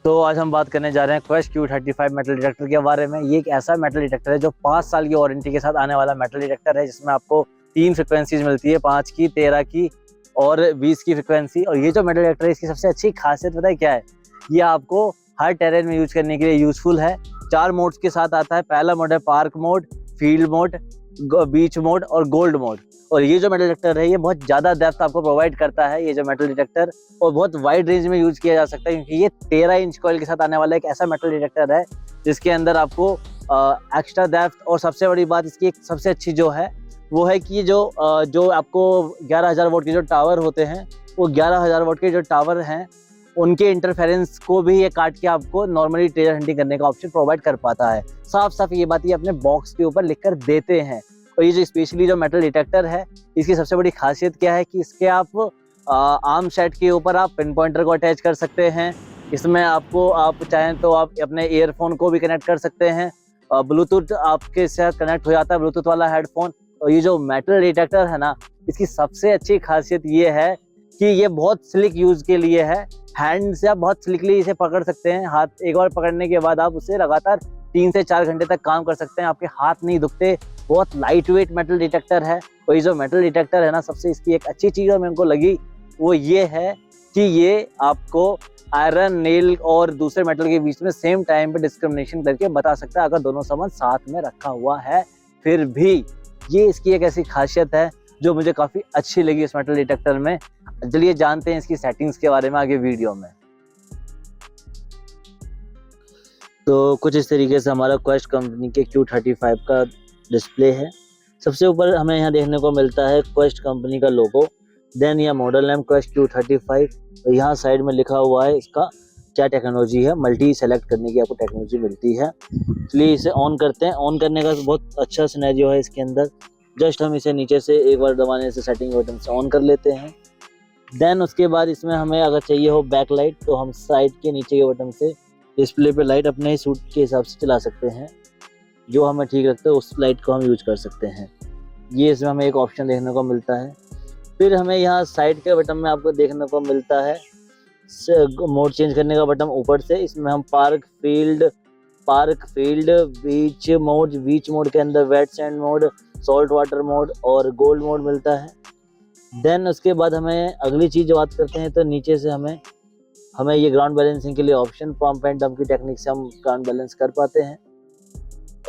तो आज हम बात करने जा रहे हैं क्वेस्ट Q35 मेटल डिटेक्टर के बारे में। ये एक ऐसा मेटल डिटेक्टर है जो 5 साल की वारंटी के साथ आने वाला मेटल डिटेक्टर है, जिसमें आपको 3 फ्रिक्वेंसीज मिलती है, 5 की, 13 की और 20 की फ्रिक्वेंसी। और ये जो मेटल डिटेक्टर है, इसकी सबसे अच्छी खासियत पता है क्या है? ये आपको हर टेरेन में यूज करने के लिए यूजफुल है। 4 मोड्स के साथ आता है। पहला मोड है पार्क मोड, फील्ड मोड, बीच मोड और गोल्ड मोड। और ये जो मेटल डिटेक्टर है, ये बहुत ज़्यादा डेप्थ आपको प्रोवाइड करता है ये जो मेटल डिटेक्टर, और बहुत वाइड रेंज में यूज किया जा सकता है, क्योंकि ये 13 इंच कॉइल के साथ आने वाला एक ऐसा मेटल डिटेक्टर है जिसके अंदर आपको एक्स्ट्रा डेप्थ, और सबसे बड़ी बात इसकी एक सबसे अच्छी जो है वो है कि जो आपको 11,000 वोल्ट के जो टावर होते हैं, वो 11,000 वोल्ट के जो टावर हैं उनके इंटरफेरेंस को भी ये काट के आपको नॉर्मली ट्रेजर हंटिंग करने का ऑप्शन प्रोवाइड कर पाता है। साफ साफ ये बात ये अपने बॉक्स के ऊपर लिख कर देते हैं। और ये जो स्पेशली जो मेटल डिटेक्टर है, इसकी सबसे बड़ी खासियत क्या है कि इसके आप आर्म सेट के ऊपर आप पिन पॉइंटर को अटैच कर सकते हैं। इसमें आप चाहें तो आप अपने ईयरफोन को भी कनेक्ट कर सकते हैं। ब्लूटूथ आपके साथ कनेक्ट हो जाता है, ब्लूटूथ वाला हेडफोन। और ये जो मेटल डिटेक्टर है ना, इसकी सबसे अच्छी खासियत ये है कि ये बहुत स्लिक यूज के लिए है। हैंड से आप बहुत स्लिकली इसे पकड़ सकते हैं। हाथ एक बार पकड़ने के बाद आप उसे लगातार 3 से 4 घंटे तक काम कर सकते हैं, आपके हाथ नहीं दुखते। बहुत लाइट वेट मेटल डिटेक्टर है। और ये जो मेटल डिटेक्टर है ना, सबसे इसकी एक अच्छी चीज़ मेरे को लगी वो ये है कि ये आपको आयरन, नेल और दूसरे मेटल के बीच में सेम टाइम पे डिस्क्रिमिनेशन करके बता सकता है, अगर दोनों सामान साथ में रखा हुआ है फिर भी। ये इसकी एक ऐसी खासियत है जो मुझे काफ़ी अच्छी लगी इस मेटल डिटेक्टर में। चलिए जानते हैं इसकी सेटिंग्स के बारे में आगे वीडियो में। तो कुछ इस तरीके से हमारा क्वेस्ट कंपनी के Q35 का डिस्प्ले है। सबसे ऊपर हमें यहाँ देखने को मिलता है क्वेस्ट कंपनी का लोगो, देन यह मॉडल नेम क्वेस्ट Q35। तो यहाँ साइड में लिखा हुआ है इसका क्या टेक्नोलॉजी है, मल्टी सेलेक्ट करने की आपको टेक्नोलॉजी मिलती है। चलिए इसे ऑन करते हैं। ऑन करने का बहुत अच्छा सिनेरियो है इसके अंदर। जस्ट हम इसे नीचे से एक बार दबाने से सेटिंग बटन से ऑन कर लेते हैं। देन उसके बाद इसमें हमें अगर चाहिए हो बैक लाइट, तो हम साइड के नीचे के बटन से डिस्प्ले पे लाइट अपने सूट के हिसाब से चला सकते हैं। जो हमें ठीक लगता है उस लाइट को हम यूज कर सकते हैं। ये इसमें हमें एक ऑप्शन देखने को मिलता है। फिर हमें यहाँ साइड के बटन में आपको देखने को मिलता है मोड चेंज करने का बटन ऊपर से। इसमें हम पार्क फील्ड, बीच मोड के अंदर wet sand mode, salt water mode और गोल्ड मोड मिलता है। देन उसके बाद हमें अगली चीज़ बात करते हैं, तो नीचे से हमें ये ग्राउंड बैलेंसिंग के लिए ऑप्शन, पंप एंड डंप की टेक्निक से हम ग्राउंड बैलेंस कर पाते हैं।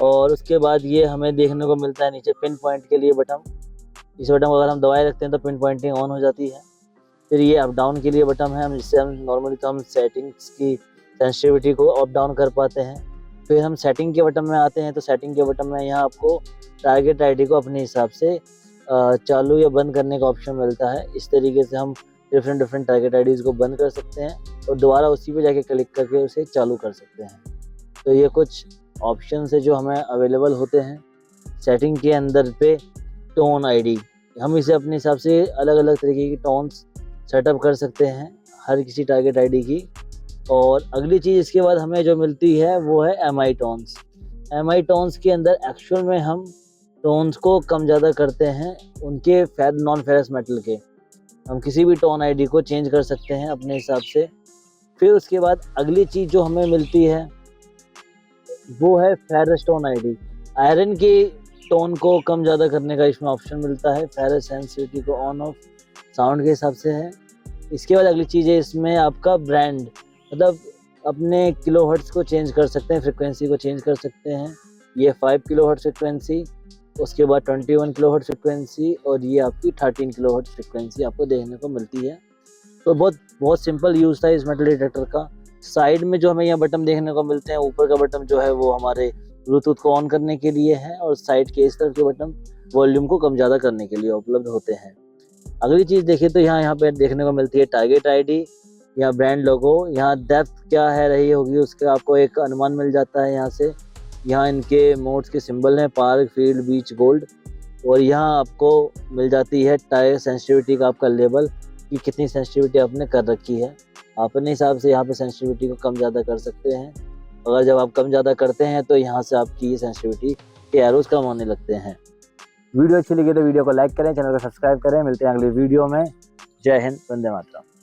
और उसके बाद ये हमें देखने को मिलता है नीचे पिन पॉइंट के लिए बटन। इस बटन को अगर हम दबाए रखते हैं तो पिन पॉइंटिंग ऑन हो जाती है। फिर ये अप डाउन के लिए बटन है, जिससे हम नॉर्मली तो हम सेटिंग्स की सेंसिटिविटी को अप डाउन कर पाते हैं। फिर हम सेटिंग के बटन में आते हैं, तो सेटिंग के बटन में यहाँ आपको टारगेट आईडी को अपने हिसाब से चालू या बंद करने का ऑप्शन मिलता है। इस तरीके से हम डिफरेंट टारगेट आईडीज़ को बंद कर सकते हैं और दोबारा उसी पे जाके क्लिक करके उसे चालू कर सकते हैं। तो ये कुछ ऑप्शन है जो हमें अवेलेबल होते हैं सेटिंग के अंदर पे। टोन आईडी, हम इसे अपने हिसाब से अलग अलग तरीके की टोन्स सेटअप कर सकते हैं हर किसी टारगेट आईडी की। और अगली चीज़ इसके बाद हमें जो मिलती है वो है MI टोन्स। MI टोन्स के अंदर एक्चुअल में हम टोन्स को कम ज़्यादा करते हैं उनके नॉन फेरस मेटल के। हम किसी भी टोन आईडी को चेंज कर सकते हैं अपने हिसाब से। फिर उसके बाद अगली चीज़ जो हमें मिलती है वो है फेरस टोन आईडी। आयरन के टोन को कम ज़्यादा करने का इसमें ऑप्शन मिलता है। फेरस सेंसिटिविटी को ऑन ऑफ साउंड के हिसाब से है। इसके बाद अगली चीज़ है इसमें आपका ब्रांड, मतलब अपने किलोहर्ट्ज़ को चेंज कर सकते हैं, फ्रिक्वेंसी को चेंज कर सकते हैं। ये 5 किलोहर्ट्ज़ फ्रिक्वेंसी, उसके बाद 21 किलोहर्ट्ज़ फ्रिक्वेंसी और ये आपकी 13 किलोहर्ट्ज़ फ्रिक्वेंसी आपको देखने को मिलती है। तो बहुत सिंपल यूज़ था इस मेटल डिटेक्टर का। साइड में जो हमें यहाँ बटन देखने को मिलते हैं, ऊपर का बटन जो है वो हमारे ब्लूटूथ को ऑन करने के लिए है, और साइड के इस तरफ के बटन वॉल्यूम को कम ज़्यादा करने के लिए उपलब्ध होते हैं। अगली चीज़ देखें तो यहाँ पे देखने को मिलती है टारगेट आईडी, यहाँ ब्रांड लोगो, यहाँ डेप्थ क्या है रही होगी उसका आपको एक अनुमान मिल जाता है यहाँ से। यहाँ इनके मोड्स के सिंबल हैं, पार्क, फील्ड, बीच, गोल्ड। और यहाँ आपको मिल जाती है टायर सेंसिटिविटी का आपका लेवल कि कितनी सेंसिटिविटी आपने कर रखी है। आप अपने हिसाब से यहाँ पे सेंसिटिविटी को कम ज़्यादा कर सकते हैं। अगर जब आप कम ज़्यादा करते हैं तो यहाँ से आपकी ये सेंसिटिविटी के एरोज कम होने लगते हैं। वीडियो अच्छी लगी तो वीडियो को लाइक करें, चैनल को सब्सक्राइब करें। मिलते हैं अगली वीडियो में। जय हिंद, वंदे मातरम।